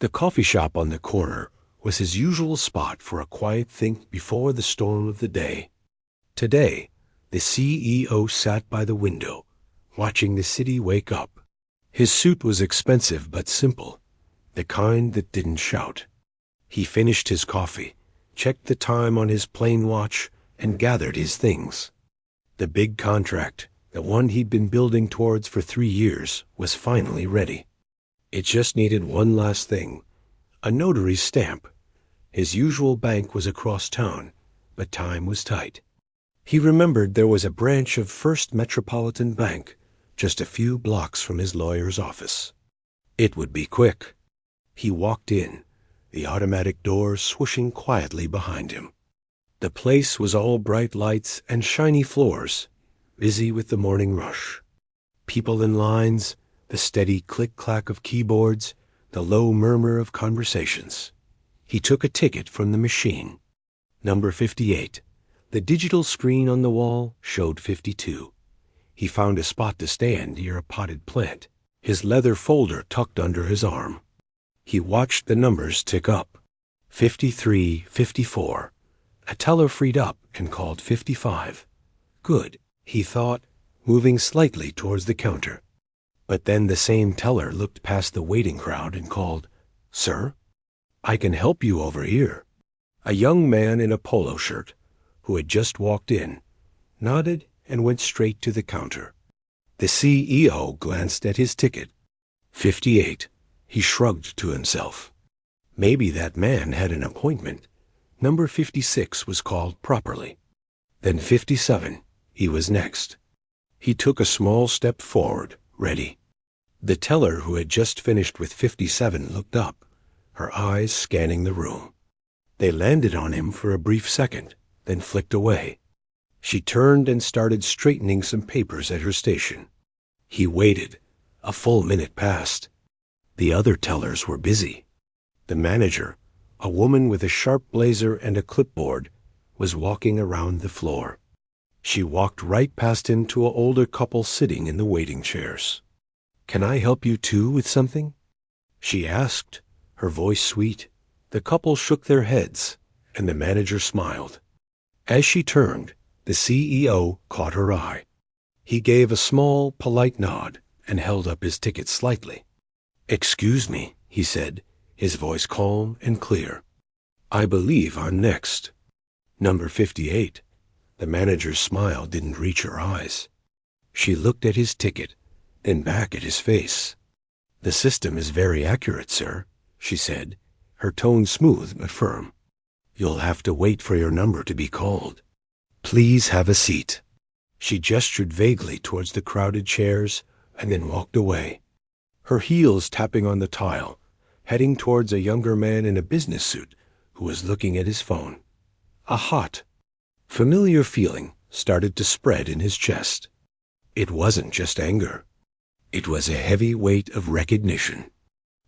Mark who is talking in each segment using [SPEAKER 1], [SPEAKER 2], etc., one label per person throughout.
[SPEAKER 1] The coffee shop on the corner was his usual spot for a quiet think before the storm of the day. Today, the CEO sat by the window, watching the city wake up. His suit was expensive but simple, the kind that didn't shout. He finished his coffee, checked the time on his plain watch, and gathered his things. The big contract, the one he'd been building towards for 3 years, was finally ready. It just needed one last thing, a notary's stamp. His usual bank was across town, but time was tight. He remembered there was a branch of First Metropolitan Bank just a few blocks from his lawyer's office. It would be quick. He walked in, the automatic door swooshing quietly behind him. The place was all bright lights and shiny floors, busy with the morning rush. People in lines, the steady click-clack of keyboards, the low murmur of conversations. He took a ticket from the machine. Number 58. The digital screen on the wall showed 52. He found a spot to stand near a potted plant, his leather folder tucked under his arm. He watched the numbers tick up. 53, 54. A teller freed up and called 55. Good, he thought, moving slightly towards the counter. But then the same teller looked past the waiting crowd and called, "Sir, I can help you over here." A young man in a polo shirt, who had just walked in, nodded and went straight to the counter. The CEO glanced at his ticket. 58. He shrugged to himself. Maybe that man had an appointment. Number 56 was called properly. Then 57. He was next. He took a small step forward, ready. The teller who had just finished with 57 looked up, her eyes scanning the room. They landed on him for a brief second, then flicked away. She turned and started straightening some papers at her station. He waited. A full minute passed. The other tellers were busy. The manager, a woman with a sharp blazer and a clipboard, was walking around the floor. She walked right past him to an older couple sitting in the waiting chairs. "Can I help you too with something?" she asked, her voice sweet. The couple shook their heads, and the manager smiled. As she turned, the CEO caught her eye. He gave a small, polite nod and held up his ticket slightly. "Excuse me," he said, his voice calm and clear. "I believe I'm next." Number 58. The manager's smile didn't reach her eyes. She looked at his ticket, then back at his face. "The system is very accurate, sir," she said, her tone smooth but firm. "You'll have to wait for your number to be called. Please have a seat." She gestured vaguely towards the crowded chairs and then walked away, her heels tapping on the tile, heading towards a younger man in a business suit who was looking at his phone. A hot, familiar feeling started to spread in his chest. It wasn't just anger. It was a heavy weight of recognition.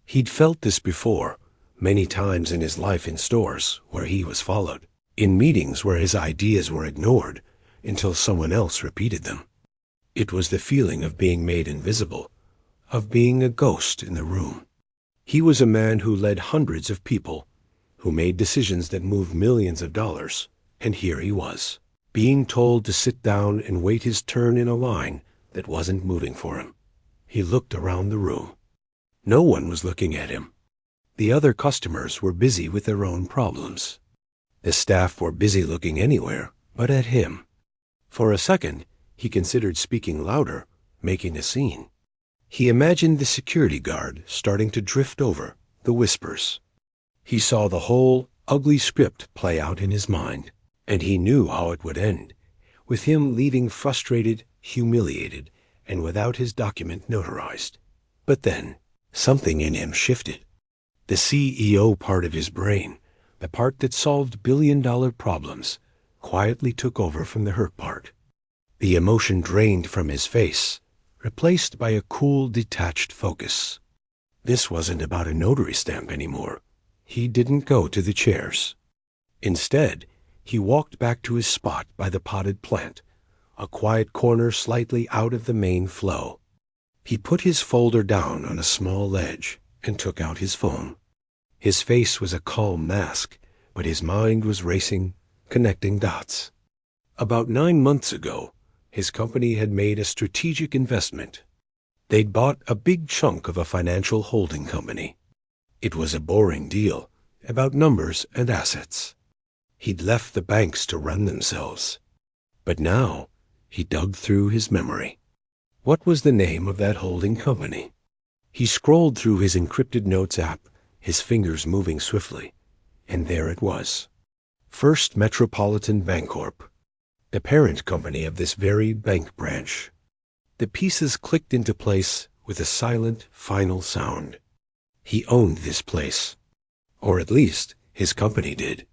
[SPEAKER 1] He'd felt this before, many times in his life in stores where he was followed, in meetings where his ideas were ignored until someone else repeated them. It was the feeling of being made invisible, of being a ghost in the room. He was a man who led hundreds of people, who made decisions that moved millions of dollars, and here he was, being told to sit down and wait his turn in a line that wasn't moving for him. He looked around the room. No one was looking at him. The other customers were busy with their own problems. The staff were busy looking anywhere but at him. For a second, he considered speaking louder, making a scene. He imagined the security guard starting to drift over, the whispers. He saw the whole ugly script play out in his mind, and he knew how it would end, with him leaving frustrated, humiliated, and without his document notarized. But then, something in him shifted. The CEO part of his brain, the part that solved billion-dollar problems, quietly took over from the hurt part. The emotion drained from his face, replaced by a cool, detached focus. This wasn't about a notary stamp anymore. He didn't go to the chairs. Instead, he walked back to his spot by the potted plant, a quiet corner slightly out of the main flow. He put his folder down on a small ledge and took out his phone. His face was a calm mask, but his mind was racing, connecting dots. About 9 months ago, his company had made a strategic investment. They'd bought a big chunk of a financial holding company. It was a boring deal, about numbers and assets. He'd left the banks to run themselves. But now, he dug through his memory. What was the name of that holding company? He scrolled through his encrypted notes app, his fingers moving swiftly, and there it was. First Metropolitan Bancorp, the parent company of this very bank branch. The pieces clicked into place with a silent, final sound. He owned this place. Or at least, his company did.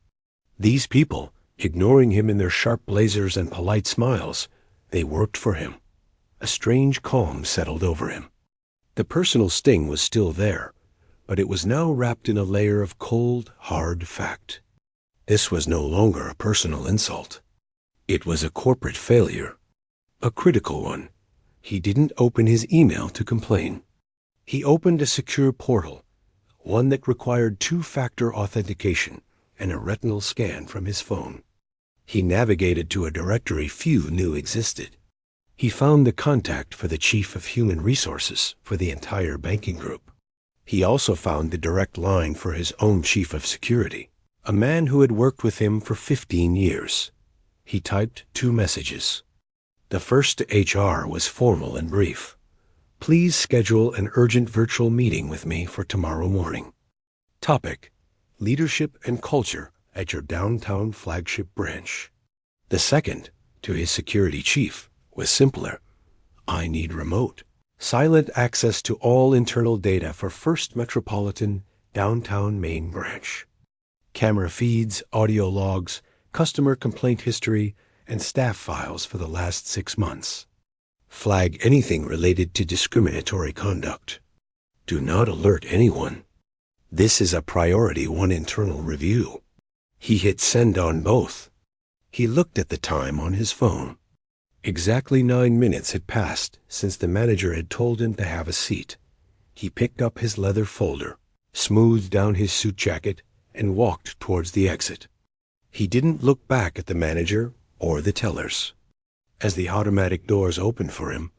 [SPEAKER 1] These people, ignoring him in their sharp blazers and polite smiles, they worked for him. A strange calm settled over him. The personal sting was still there, but it was now wrapped in a layer of cold, hard fact. This was no longer a personal insult. It was a corporate failure. A critical one. He didn't open his email to complain. He opened a secure portal, one that required two-factor authentication and a retinal scan from his phone. He navigated to a directory few knew existed. He found the contact for the chief of human resources for the entire banking group. He also found the direct line for his own chief of security, a man who had worked with him for 15 years. He typed 2 messages. The first to HR was formal and brief. Please schedule an urgent virtual meeting with me for tomorrow morning. Topic: Leadership and culture at your downtown flagship branch. The second, to his security chief, was simpler. I need remote, silent access to all internal data for First Metropolitan downtown main branch. Camera feeds, audio logs, customer complaint history, and staff files for the last 6 months. Flag anything related to discriminatory conduct. Do not alert anyone. This is a priority 1 internal review. He hit send on both. He looked at the time on his phone. Exactly 9 minutes had passed since the manager had told him to have a seat. He picked up his leather folder, smoothed down his suit jacket, and walked towards the exit. He didn't look back at the manager or the tellers. As the automatic doors opened for him,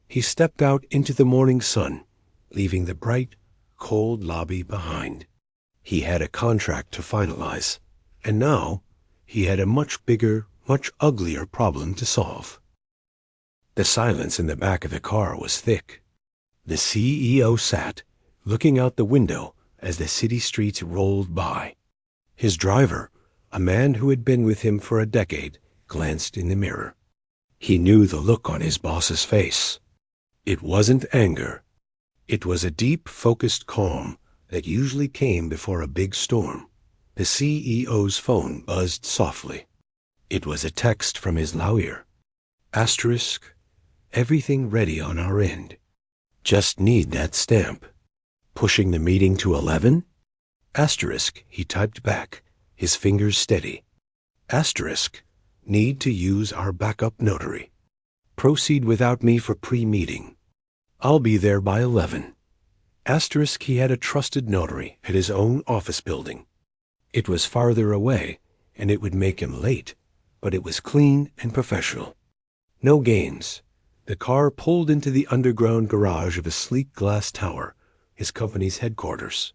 [SPEAKER 1] he stepped out into the morning sun, leaving the bright, cold lobby behind. He had a contract to finalize, and now he had a much bigger, much uglier problem to solve. The silence in the back of the car was thick. The CEO sat, looking out the window as the city streets rolled by. His driver, a man who had been with him for a decade, glanced in the mirror. He knew the look on his boss's face. It wasn't anger. It was a deep, focused calm that usually came before a big storm. The CEO's phone buzzed softly. It was a text from his lawyer. Asterisk, everything ready on our end. Just need that stamp. Pushing the meeting to 11? Asterisk, he typed back, his fingers steady. Asterisk, need to use our backup notary. Proceed without me for pre-meeting. I'll be there by 11. Asterisk, he had a trusted notary at his own office building. It was farther away, and it would make him late, but it was clean and professional. No games. The car pulled into the underground garage of a sleek glass tower, his company's headquarters.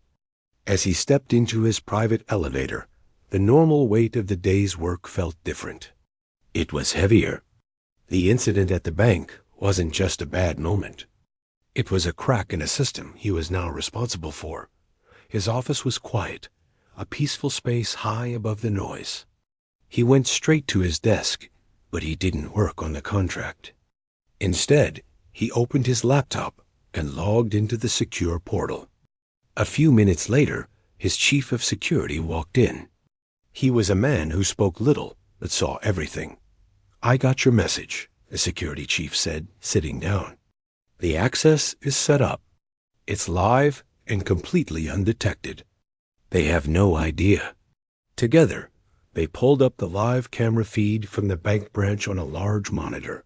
[SPEAKER 1] As he stepped into his private elevator, the normal weight of the day's work felt different. It was heavier. The incident at the bank wasn't just a bad moment. It was a crack in a system he was now responsible for. His office was quiet, a peaceful space high above the noise. He went straight to his desk, but he didn't work on the contract. Instead, he opened his laptop and logged into the secure portal. A few minutes later, his chief of security walked in. He was a man who spoke little but saw everything. I got your message, the security chief said, sitting down. The access is set up. It's live and completely undetected. They have no idea. Together, they pulled up the live camera feed from the bank branch on a large monitor.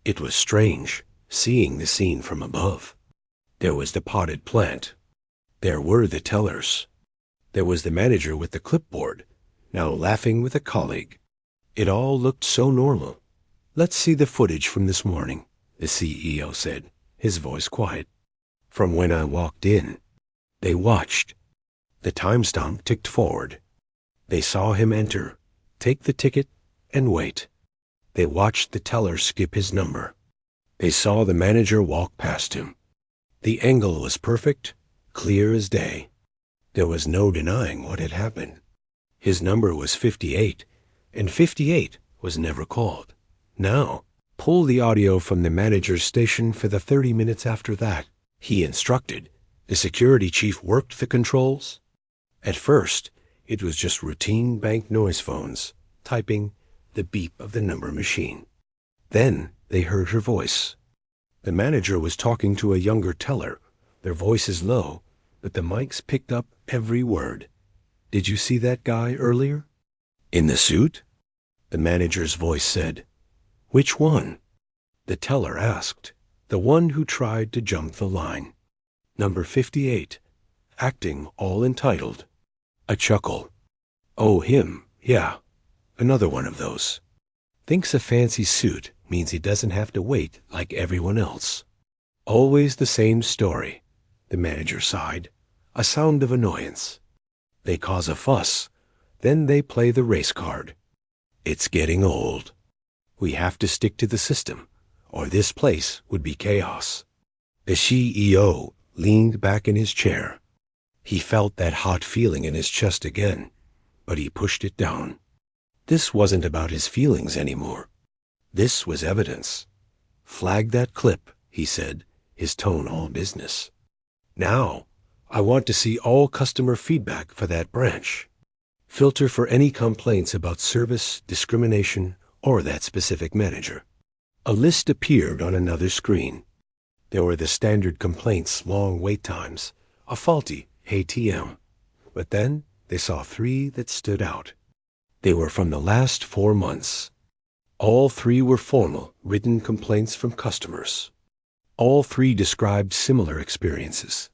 [SPEAKER 1] It was strange, seeing the scene from above. There was the potted plant. There were the tellers. There was the manager with the clipboard, now laughing with a colleague. It all looked so normal. "Let's see the footage from this morning," the CEO said, his voice quiet. "From when I walked in." They watched. The timestamp ticked forward. They saw him enter, take the ticket, and wait. They watched the teller skip his number. They saw the manager walk past him. The angle was perfect, clear as day. There was no denying what had happened. His number was 58, and 58 was never called. "Now, pull the audio from the manager's station for the 30 minutes after that," he instructed. The security chief worked the controls. At first, it was just routine bank noise phones, typing, the beep of the number machine. Then they heard her voice. The manager was talking to a younger teller, their voices low, but the mics picked up every word. "Did you see that guy earlier?" "In the suit?" The manager's voice said. "Which one?" The teller asked. "The one who tried to jump the line. Number 58, acting all entitled." A chuckle. "Oh, him, yeah. Another one of those. Thinks a fancy suit means he doesn't have to wait like everyone else. Always the same story," the manager sighed, a sound of annoyance. "They cause a fuss, then they play the race card. It's getting old. We have to stick to the system, or this place would be chaos." The CEO leaned back in his chair. He felt that hot feeling in his chest again, but he pushed it down. This wasn't about his feelings anymore. This was evidence. "Flag that clip," he said, his tone all business. "Now, I want to see all customer feedback for that branch. Filter for any complaints about service, discrimination, or that specific manager." A list appeared on another screen. There were the standard complaints, long wait times, a faulty ATM. But then they saw 3 that stood out. They were from the last 4 months. All 3 were formal, written complaints from customers. All 3 described similar experiences.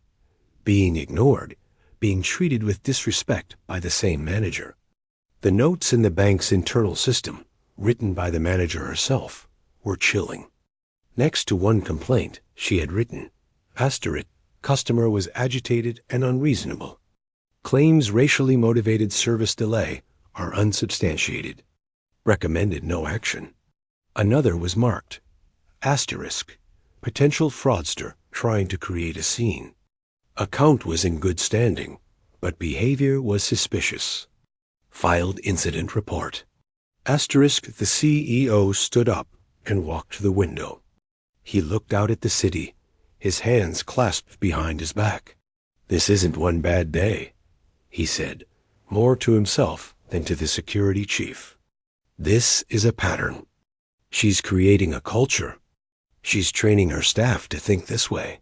[SPEAKER 1] Being ignored, being treated with disrespect by the same manager. The notes in the bank's internal system, written by the manager herself, were chilling. Next to one complaint, she had written, asterisk, "Customer was agitated and unreasonable. Claims racially motivated service delay are unsubstantiated. Recommended no action." Another was marked, asterisk, "Potential fraudster trying to create a scene. Account was in good standing, but behavior was suspicious. Filed incident report." Asterisk, the CEO stood up and walked to the window. He looked out at the city, his hands clasped behind his back. "This isn't one bad day," he said, more to himself than to the security chief. "This is a pattern. She's creating a culture. She's training her staff to think this way."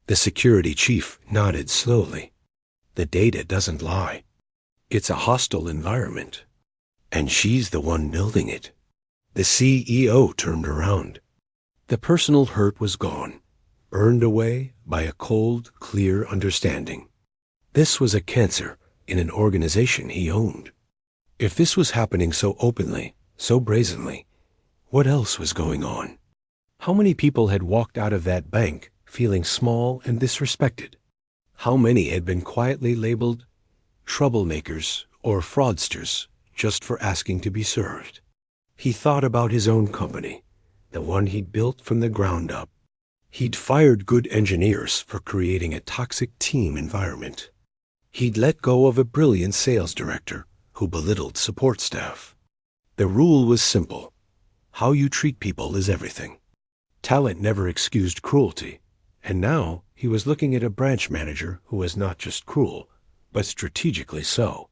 [SPEAKER 1] The security chief nodded slowly. "The data doesn't lie. It's a hostile environment, and she's the one building it." The CEO turned around. The personal hurt was gone, burned away by a cold, clear understanding. This was a cancer in an organization he owned. If this was happening so openly, so brazenly, what else was going on? How many people had walked out of that bank feeling small and disrespected? How many had been quietly labeled troublemakers or fraudsters just for asking to be served? He thought about his own company, the one he'd built from the ground up. He'd fired good engineers for creating a toxic team environment. He'd let go of a brilliant sales director who belittled support staff. The rule was simple. How you treat people is everything. Talent never excused cruelty, and now he was looking at a branch manager who was not just cruel, but strategically so.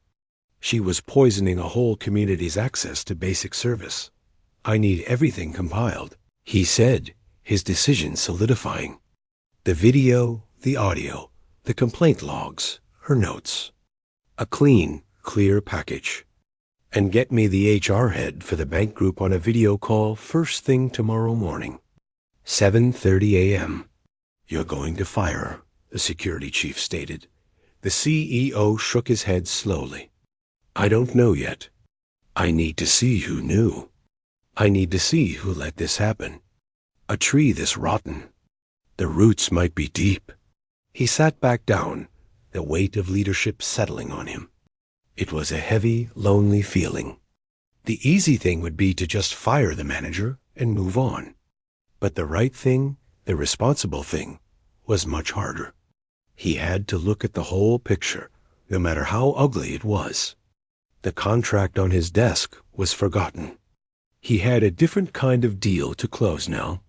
[SPEAKER 1] She was poisoning a whole community's access to basic service. "I need everything compiled," he said, his decision solidifying. The video, the audio, the complaint logs, her notes. A clean, clear package. "And get me the HR head for the bank group on a video call first thing tomorrow morning. 7:30 a.m. "You're going to fire her," the security chief stated. The CEO shook his head slowly. I don't know yet. I need to see who knew. I need to see who let this happen. A tree this rotten. The roots might be deep. He sat back down, the weight of leadership settling on him. It was a heavy, lonely feeling. The easy thing would be to just fire the manager and move on. But the right thing, the responsible thing, was much harder. He had to look at the whole picture, no matter how ugly it was. The contract on his desk was forgotten. He had a different kind of deal to close now,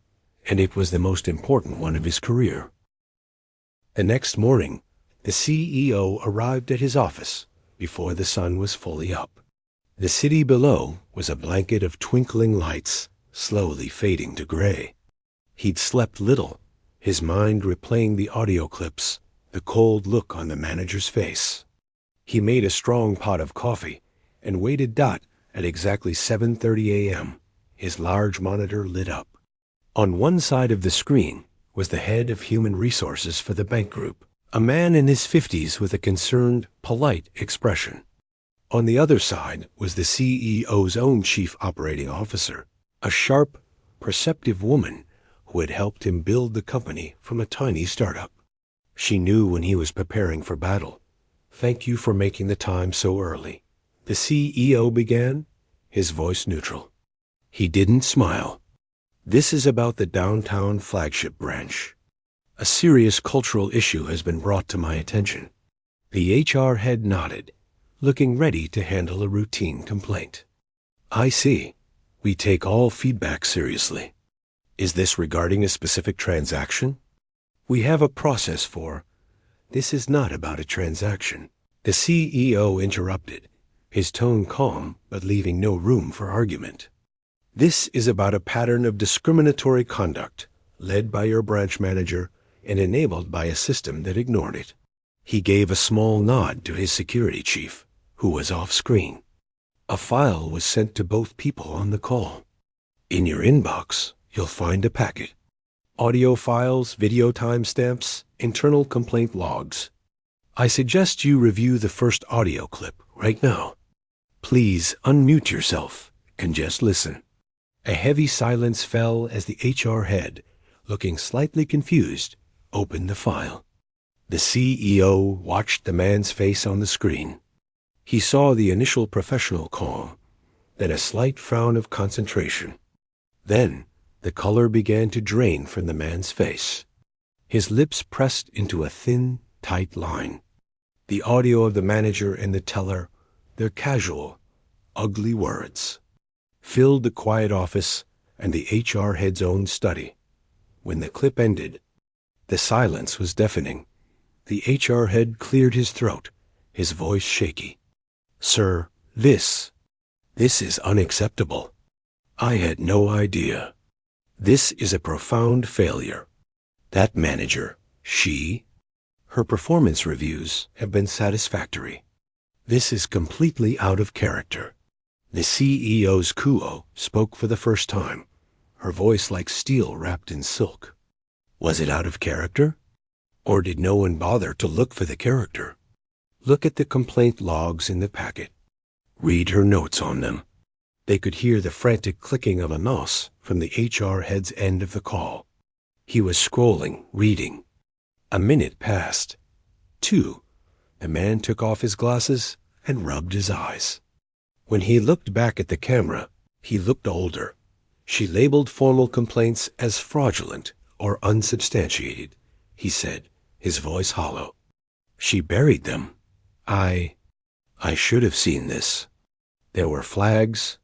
[SPEAKER 1] and it was the most important one of his career. The next morning, the CEO arrived at his office before the sun was fully up. The city below was a blanket of twinkling lights, slowly fading to gray. He'd slept little, his mind replaying the audio clips, the cold look on the manager's face. He made a strong pot of coffee and waited dot at exactly 7:30 a.m., his large monitor lit up. On one side of the screen was the head of human resources for the bank group, a man in his 50s with a concerned, polite expression. On the other side was the CEO's own chief operating officer, a sharp, perceptive woman who had helped him build the company from a tiny startup. She knew when he was preparing for battle. Thank you for making the time so early. The CEO began, his voice neutral. He didn't smile. This is about the downtown flagship branch. A serious cultural issue has been brought to my attention. The HR head nodded, looking ready to handle a routine complaint. I see. We take all feedback seriously. Is this regarding a specific transaction? We have a process for. This is not about a transaction. The CEO interrupted, his tone calm but leaving no room for argument. This is about a pattern of discriminatory conduct, led by your branch manager and enabled by a system that ignored it. He gave a small nod to his security chief, who was off screen. A file was sent to both people on the call. In your inbox, you'll find a packet. Audio files, video timestamps, internal complaint logs. I suggest you review the first audio clip right now. Please unmute yourself and just listen. A heavy silence fell as the HR head, looking slightly confused, opened the file. The CEO watched the man's face on the screen. He saw the initial professional calm, then a slight frown of concentration. Then the color began to drain from the man's face. His lips pressed into a thin, tight line. The audio of the manager and the teller, their casual, ugly words, filled the quiet office and the HR head's own study. When the clip ended, the silence was deafening. The HR head cleared his throat, his voice shaky. Sir, this is unacceptable. I had no idea. This is a profound failure. That manager, her performance reviews have been satisfactory. This is completely out of character. The CEO's Kuo spoke for the first time, her voice like steel wrapped in silk. Was it out of character? Or did no one bother to look for the character? Look at the complaint logs in the packet. Read her notes on them. They could hear the frantic clicking of a mouse from the HR head's end of the call. He was scrolling, reading. A minute passed. 2. The man took off his glasses and rubbed his eyes. When he looked back at the camera, he looked older. She labeled formal complaints as fraudulent or unsubstantiated, he said, his voice hollow. She buried them. I should have seen this. There were flags.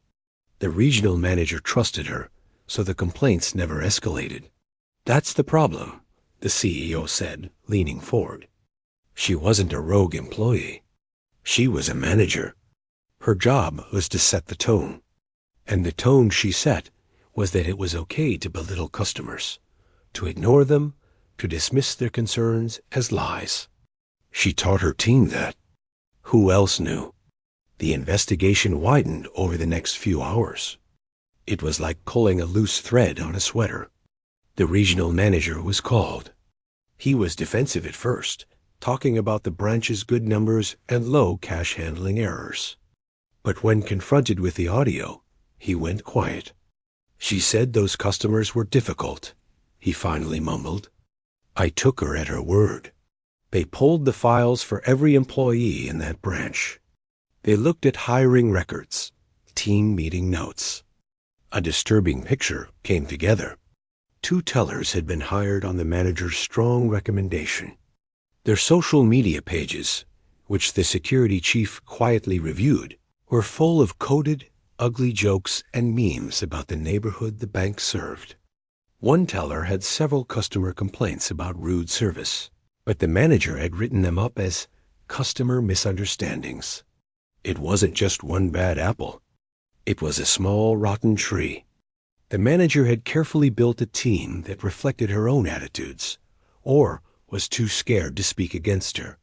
[SPEAKER 1] The regional manager trusted her, so the complaints never escalated. That's the problem, the CEO said, leaning forward. She wasn't a rogue employee. She was a manager. Her job was to set the tone. And the tone she set was that it was okay to belittle customers, to ignore them, to dismiss their concerns as lies. She taught her team that. Who else knew? The investigation widened over the next few hours. It was like pulling a loose thread on a sweater. The regional manager was called. He was defensive at first, talking about the branch's good numbers and low cash handling errors. But when confronted with the audio, he went quiet. "She said those customers were difficult," he finally mumbled. "I took her at her word." They pulled the files for every employee in that branch. They looked at hiring records, team meeting notes. A disturbing picture came together. 2 tellers had been hired on the manager's strong recommendation. Their social media pages, which the security chief quietly reviewed, were full of coded, ugly jokes and memes about the neighborhood the bank served. One teller had several customer complaints about rude service, but the manager had written them up as customer misunderstandings. It wasn't just one bad apple. It was a small, rotten tree. The manager had carefully built a team that reflected her own attitudes, or was too scared to speak against her.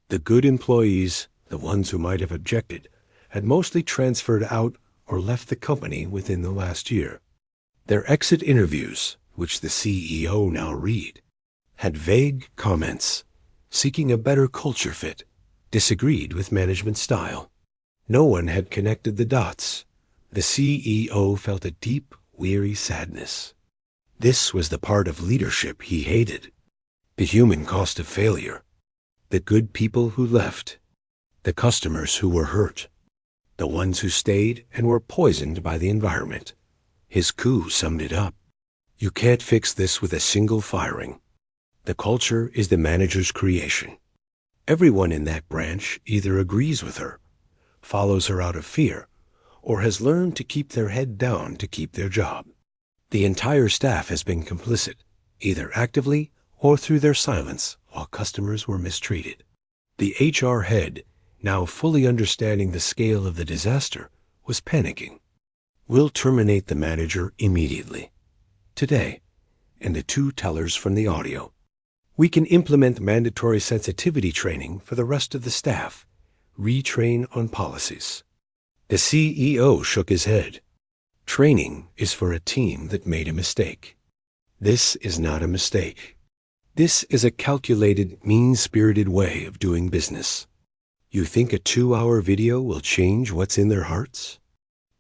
[SPEAKER 1] The good employees, the ones who might have objected, had mostly transferred out or left the company within the last year. Their exit interviews, which the CEO now read, had vague comments, seeking a better culture fit, disagreed with management style. No one had connected the dots. The CEO felt a deep, weary sadness. This was the part of leadership he hated. The human cost of failure. The good people who left. The customers who were hurt. The ones who stayed and were poisoned by the environment. His coup summed it up. You can't fix this with a single firing. The culture is the manager's creation. Everyone in that branch either agrees with her, follows her out of fear, or has learned to keep their head down to keep their job. The entire staff has been complicit, either actively or through their silence while customers were mistreated. The HR head, now fully understanding the scale of the disaster, was panicking. We'll terminate the manager immediately. Today, and the 2 tellers from the audio. We can implement mandatory sensitivity training for the rest of the staff, retrain on policies. The CEO shook his head. Training is for a team that made a mistake. This is not a mistake. This is a calculated, mean-spirited way of doing business. You think a 2-hour video will change what's in their hearts?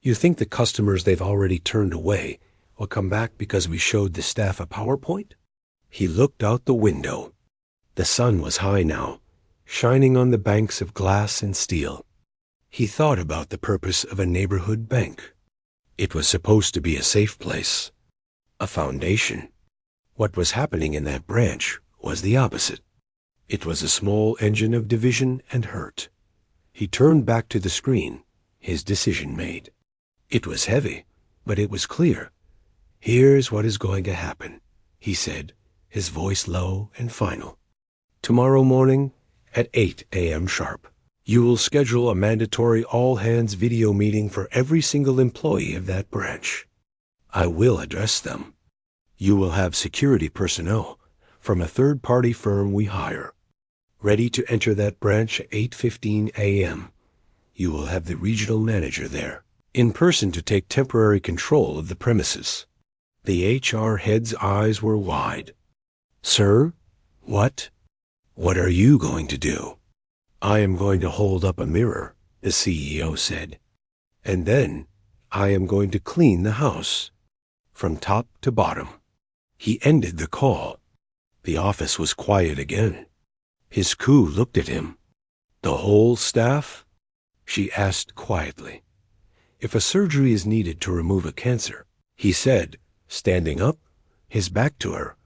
[SPEAKER 1] You think the customers they've already turned away will come back because we showed the staff a PowerPoint? He looked out the window. The sun was high now, shining on the banks of glass and steel. He thought about the purpose of a neighborhood bank. It was supposed to be a safe place, a foundation. What was happening in that branch was the opposite. It was a small engine of division and hurt. He turned back to the screen, his decision made. It was heavy, but it was clear. Here's what is going to happen, he said, his voice low and final. Tomorrow morning at 8 a.m. sharp, you will schedule a mandatory all-hands video meeting for every single employee of that branch. I will address them. You will have security personnel from a third-party firm we hire, ready to enter that branch at 8:15 a.m. You will have the regional manager there, in person to take temporary control of the premises. The HR head's eyes were wide. Sir, what? What are you going to do? I am going to hold up a mirror, the CEO said. And then I am going to clean the house, from top to bottom. He ended the call. The office was quiet again. His coup looked at him. The whole staff? She asked quietly. If a surgery is needed to remove a cancer, he said, standing up, his back to her,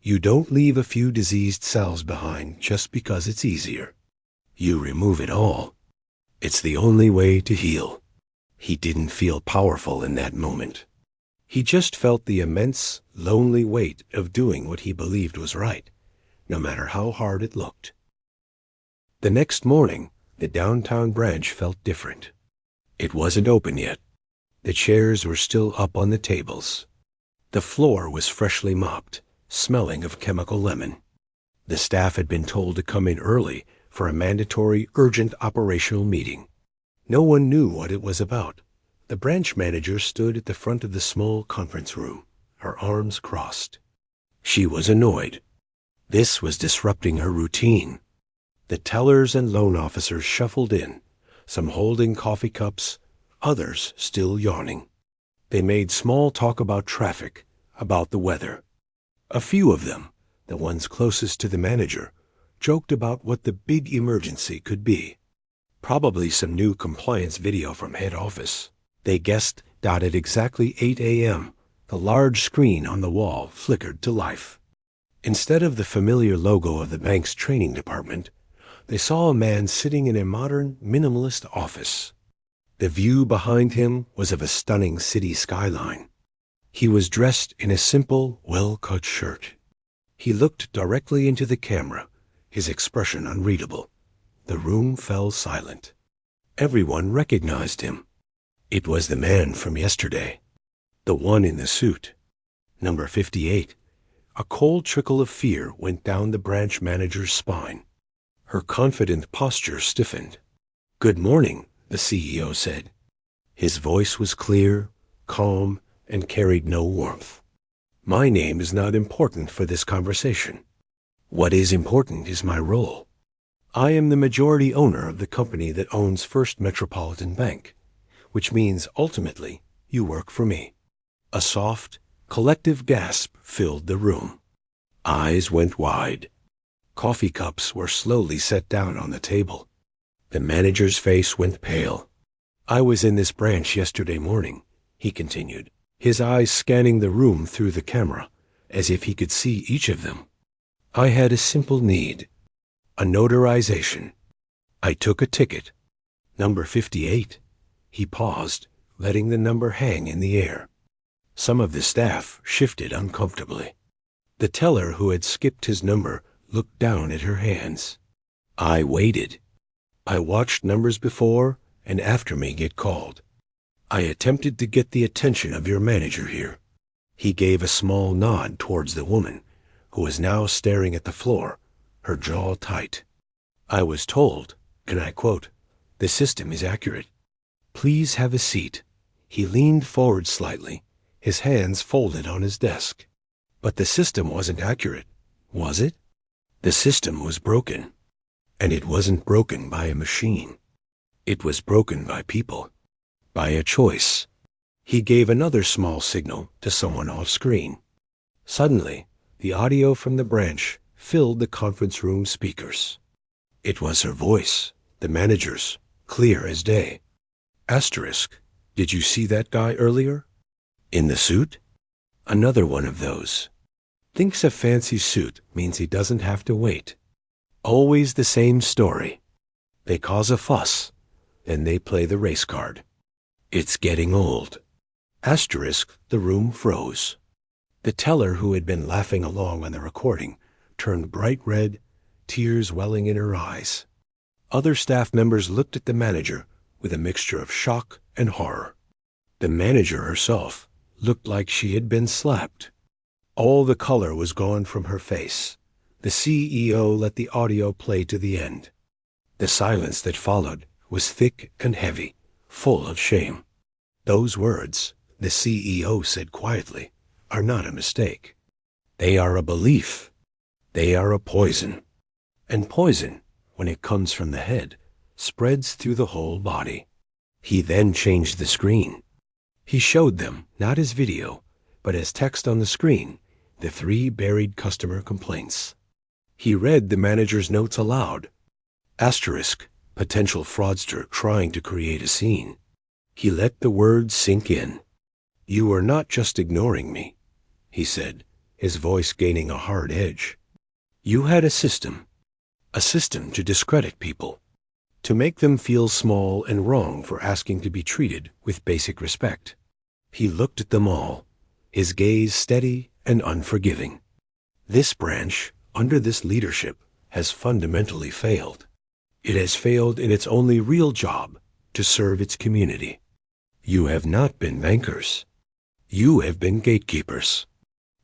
[SPEAKER 1] you don't leave a few diseased cells behind just because it's easier. You remove it all. It's the only way to heal. He didn't feel powerful in that moment. He just felt the immense, lonely weight of doing what he believed was right, no matter how hard it looked. The next morning, the downtown branch felt different. It wasn't open yet. The chairs were still up on the tables. The floor was freshly mopped, smelling of chemical lemon. The staff had been told to come in early for a mandatory urgent operational meeting. No one knew what it was about. The branch manager stood at the front of the small conference room, her arms crossed. She was annoyed. This was disrupting her routine. The tellers and loan officers shuffled in, some holding coffee cups, others still yawning. They made small talk about traffic, about the weather. A few of them, the ones closest to the manager, joked about what the big emergency could be. Probably some new compliance video from head office. They guessed that at exactly 8 a.m., the large screen on the wall flickered to life. Instead of the familiar logo of the bank's training department, they saw a man sitting in a modern, minimalist office. The view behind him was of a stunning city skyline. He was dressed in a simple, well-cut shirt. He looked directly into the camera, his expression unreadable. The room fell silent. Everyone recognized him. It was the man from yesterday, the one in the suit. Number 58. A cold trickle of fear went down the branch manager's spine. Her confident posture stiffened. "Good morning," the CEO said. His voice was clear, calm, and carried no warmth. "My name is not important for this conversation. What is important is my role. I am the majority owner of the company that owns First Metropolitan Bank, which means ultimately you work for me." A soft, collective gasp filled the room. Eyes went wide. Coffee cups were slowly set down on the table. The manager's face went pale. "I was in this branch yesterday morning," he continued, his eyes scanning the room through the camera, as if he could see each of them. "I had a simple need, a notarization. I took a ticket. Number 58. He paused, letting the number hang in the air. Some of the staff shifted uncomfortably. The teller who had skipped his number looked down at her hands. I waited. I watched numbers before and after me get called. I attempted to get the attention of your manager here." He gave a small nod towards the woman, who was now staring at the floor, her jaw tight. "I was told, and I quote, 'The system is accurate. Please have a seat.'" He leaned forward slightly, his hands folded on his desk. "But the system wasn't accurate, was it? The system was broken. And it wasn't broken by a machine. It was broken by people, by a choice." He gave another small signal to someone off screen. Suddenly, the audio from the branch filled the conference room speakers. It was her voice, the manager's, clear as day. "Asterisk, did you see that guy earlier? In the suit? Another one of those. Thinks a fancy suit means he doesn't have to wait. Always the same story. They cause a fuss, then they play the race card. It's getting old." Asterisk, the room froze. The teller who had been laughing along on the recording turned bright red, tears welling in her eyes. Other staff members looked at the manager with a mixture of shock and horror. The manager herself looked like she had been slapped. All the color was gone from her face. The CEO let the audio play to the end. The silence that followed was thick and heavy, full of shame. "Those words," the CEO said quietly, "are not a mistake. They are a belief. They are a poison. And poison, when it comes from the head, spreads through the whole body." He then changed the screen. He showed them, not as video, but as text on the screen, the 3 buried customer complaints. He read the manager's notes aloud. Asterisk, potential fraudster trying to create a scene. He let the words sink in. "You are not just ignoring me," he said, his voice gaining a hard edge. "You had a system to discredit people, to make them feel small and wrong for asking to be treated with basic respect." He looked at them all, his gaze steady and unforgiving. "This branch, under this leadership, has fundamentally failed. It has failed in its only real job, to serve its community. You have not been bankers. You have been gatekeepers.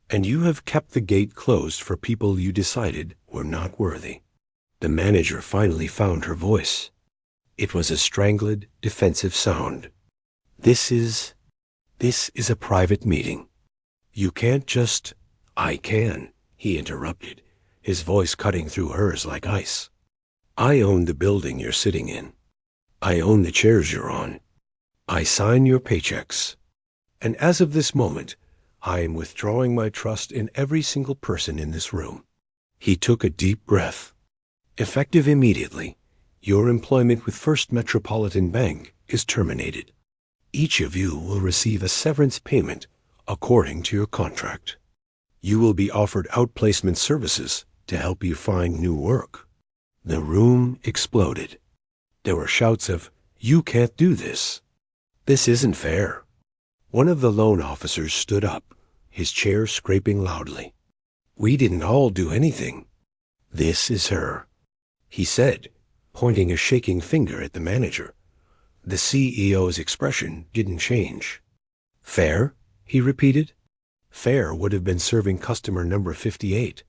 [SPEAKER 1] And you have kept the gate closed for people you decided were not worthy." The manager finally found her voice. It was a strangled, defensive sound. This is a private meeting. You can't just—" "I can," he interrupted, his voice cutting through hers like ice. I own the building you're sitting in. I own the chairs you're on. I sign your paychecks. And as of this moment, I am withdrawing my trust in every single person in this room." He took a deep breath. "Effective immediately, your employment with First Metropolitan Bank is terminated. Each of you will receive a severance payment according to your contract. You will be offered outplacement services to help you find new work." The room exploded. There were shouts of, "You can't do this. This isn't fair." One of the loan officers stood up, his chair scraping loudly. "We didn't all do anything. This is her," he said, pointing a shaking finger at the manager. The CEO's expression didn't change. "Fair?" he repeated. Fair would have been serving customer number 58.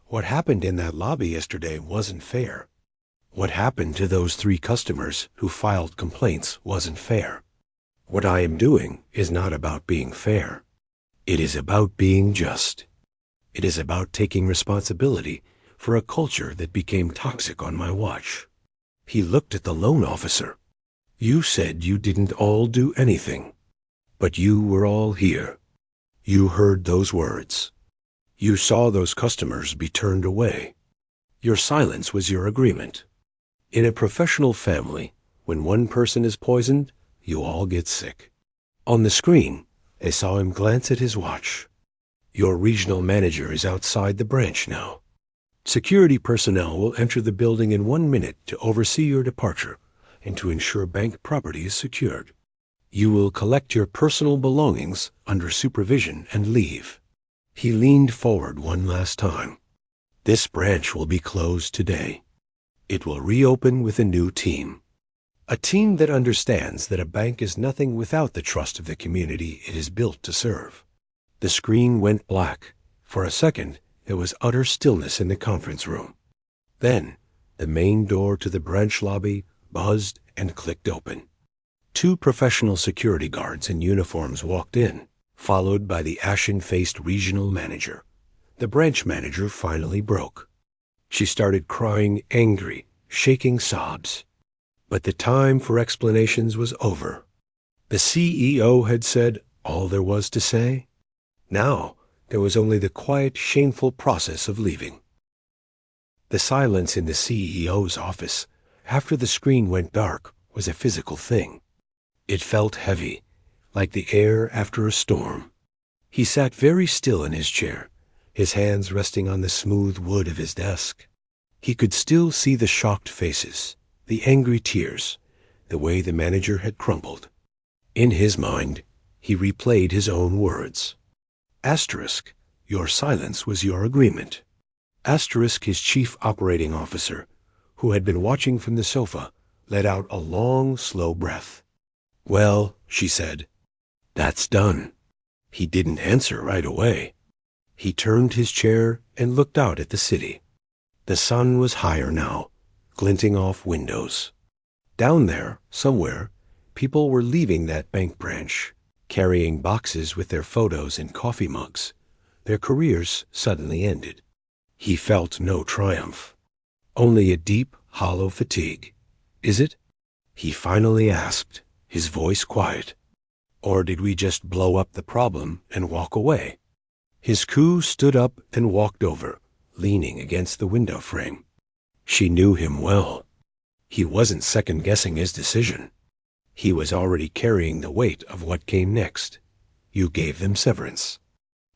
[SPEAKER 1] What happened in that lobby yesterday wasn't fair. What happened to those 3 customers who filed complaints wasn't fair. What I am doing is not about being fair. It is about being just. It is about taking responsibility for a culture that became toxic on my watch." He looked at the loan officer. "You said you didn't all do anything, but you were all here. You heard those words. You saw those customers be turned away. Your silence was your agreement. In a professional family, when one person is poisoned, you all get sick." On the screen, they saw him glance at his watch. "Your regional manager is outside the branch now. Security personnel will enter the building in 1 minute to oversee your departure and to ensure bank property is secured. You will collect your personal belongings under supervision and leave." He leaned forward one last time. "This branch will be closed today. It will reopen with a new team. A team that understands that a bank is nothing without the trust of the community it is built to serve." The screen went black. For a second, there was utter stillness in the conference room. Then, the main door to the branch lobby buzzed and clicked open. 2 professional security guards in uniforms walked in, followed by the ashen-faced regional manager. The branch manager finally broke. She started crying angry, shaking sobs. But the time for explanations was over. The CEO had said all there was to say. Now there was only the quiet, shameful process of leaving. The silence in the CEO's office, after the screen went dark, was a physical thing. It felt heavy, like the air after a storm. He sat very still in his chair, his hands resting on the smooth wood of his desk. He could still see the shocked faces, the angry tears, the way the manager had crumpled. In his mind, he replayed his own words. Asterisk, your silence was your agreement. Asterisk, his chief operating officer, who had been watching from the sofa, let out a long, slow breath. "Well," she said, "that's done." He didn't answer right away. He turned his chair and looked out at the city. The sun was higher now, glinting off windows. Down there, somewhere, people were leaving that bank branch, carrying boxes with their photos and coffee mugs. Their careers suddenly ended. He felt no triumph, only a deep, hollow fatigue. "Is it?" he finally asked, his voice quiet. "Or did we just blow up the problem and walk away?" His crew stood up and walked over, leaning against the window frame. She knew him well. He wasn't second-guessing his decision. He was already carrying the weight of what came next. You gave them severance.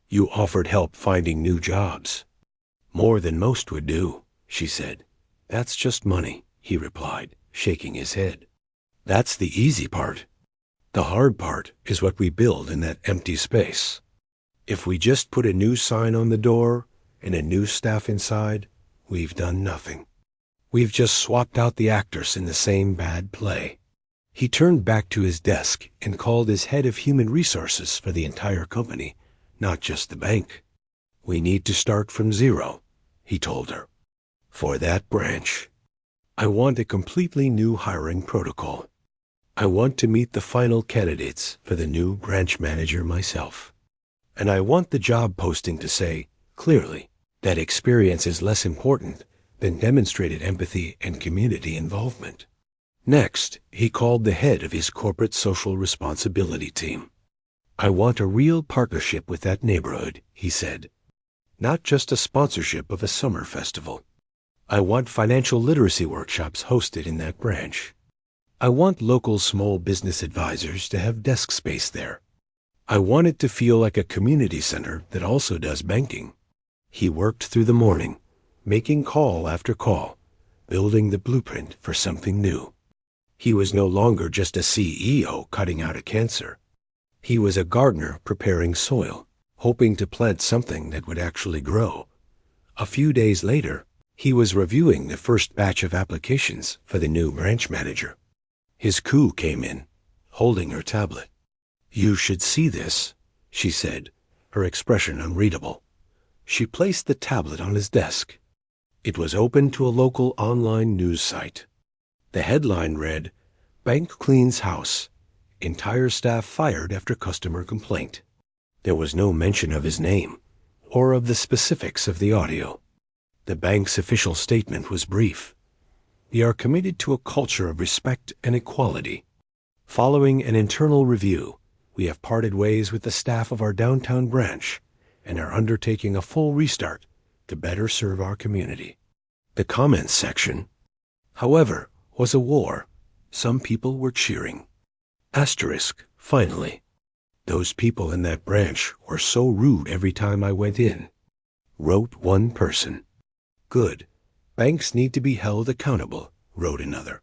[SPEAKER 1] You offered help finding new jobs. "More than most would do," she said. "That's just money," he replied, shaking his head. "That's the easy part. The hard part is what we build in that empty space. If we just put a new sign on the door and a new staff inside, we've done nothing. We've just swapped out the actors in the same bad play." He turned back to his desk and called his head of human resources for the entire company, not just the bank. "We need to start from zero," he told her. "For that branch. I want a completely new hiring protocol. I want to meet the final candidates for the new branch manager myself. And I want the job posting to say, clearly, that experience is less important then demonstrated empathy and community involvement. Next, he called the head of his corporate social responsibility team. "I want a real partnership with that neighborhood," he said. "Not just a sponsorship of a summer festival. I want financial literacy workshops hosted in that branch. I want local small business advisors to have desk space there. I want it to feel like a community center that also does banking." He worked through the morning, making call after call, building the blueprint for something new. He was no longer just a CEO cutting out a cancer. He was a gardener preparing soil, hoping to plant something that would actually grow. A few days later, he was reviewing the first batch of applications for the new branch manager. His coup came in, holding her tablet. "You should see this," she said, her expression unreadable. She placed the tablet on his desk. It was open to a local online news site. The headline read, "Bank cleans house. Entire staff fired after customer complaint." There was no mention of his name or of the specifics of the audio. The bank's official statement was brief. "We are committed to a culture of respect and equality. Following an internal review, we have parted ways with the staff of our downtown branch and are undertaking a full restart to better serve our community." The comments section, however, was a war. Some people were cheering. Asterisk, finally. "Those people in that branch were so rude every time I went in," wrote one person. "Good. Banks need to be held accountable," wrote another.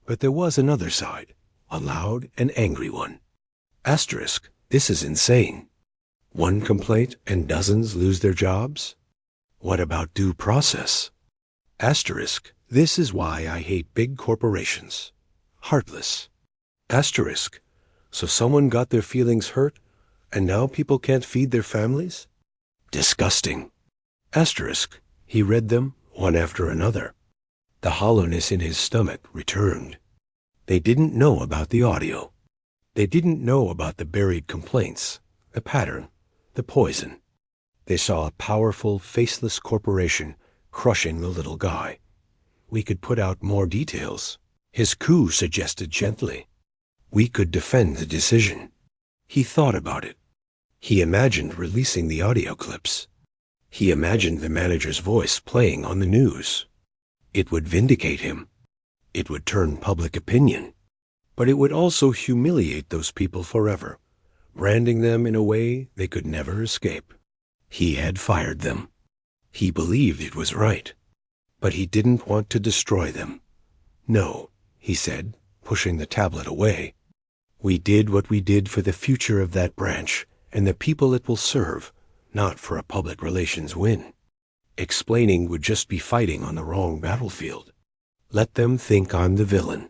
[SPEAKER 1] But there was another side, a loud and angry one. Asterisk, this is insane. One complaint and dozens lose their jobs? What about due process? Asterisk, this is why I hate big corporations. Heartless. Asterisk, so someone got their feelings hurt, and now people can't feed their families? Disgusting. Asterisk, he read them one after another. The hollowness in his stomach returned. They didn't know about the audio. They didn't know about the buried complaints, the pattern, the poison. They saw a powerful, faceless corporation crushing the little guy. "We could put out more details," his coup suggested gently. "We could defend the decision." He thought about it. He imagined releasing the audio clips. He imagined the manager's voice playing on the news. It would vindicate him. It would turn public opinion. But it would also humiliate those people forever, branding them in a way they could never escape. He had fired them. He believed it was right. But he didn't want to destroy them. "No," he said, pushing the tablet away. "We did what we did for the future of that branch and the people it will serve, not for a public relations win. Explaining would just be fighting on the wrong battlefield. Let them think I'm the villain.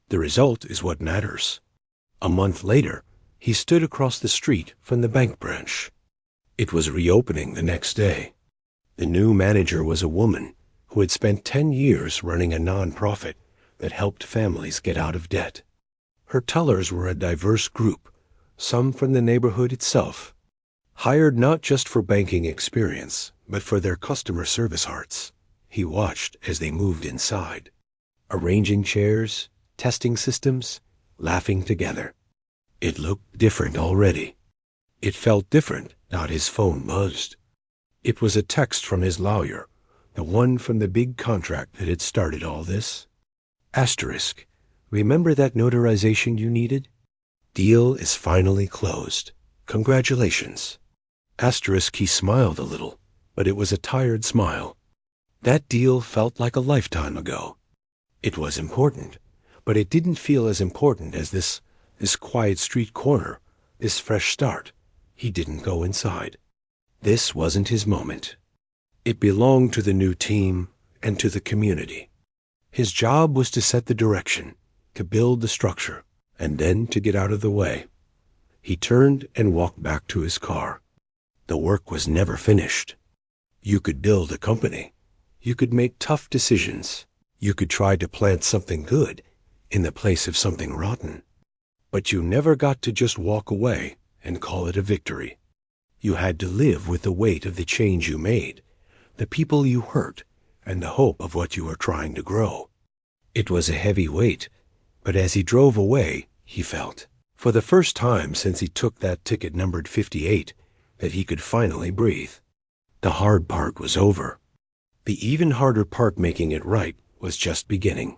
[SPEAKER 1] The result is what matters." A month later, he stood across the street from the bank branch. It was reopening the next day. The new manager was a woman who had spent 10 years running a nonprofit that helped families get out of debt. Her tellers were a diverse group, some from the neighborhood itself, hired not just for banking experience, but for their customer service hearts. He watched as they moved inside, arranging chairs, testing systems, laughing together. It looked different already. It felt different, not his phone buzzed. It was a text from his lawyer, the one from the big contract that had started all this. Asterisk, remember that notarization you needed? Deal is finally closed. Congratulations. Asterisk, he smiled a little, but it was a tired smile. That deal felt like a lifetime ago. It was important, but it didn't feel as important as this quiet street corner, this fresh start. He didn't go inside. This wasn't his moment. It belonged to the new team and to the community. His job was to set the direction, to build the structure, and then to get out of the way. He turned and walked back to his car. The work was never finished. You could build a company. You could make tough decisions. You could try to plant something good in the place of something rotten. But you never got to just walk away and call it a victory. You had to live with the weight of the change you made, the people you hurt, and the hope of what you were trying to grow. It was a heavy weight, but as he drove away, he felt, for the first time since he took that ticket numbered 58, that he could finally breathe. The hard part was over. The even harder part, making it right, was just beginning.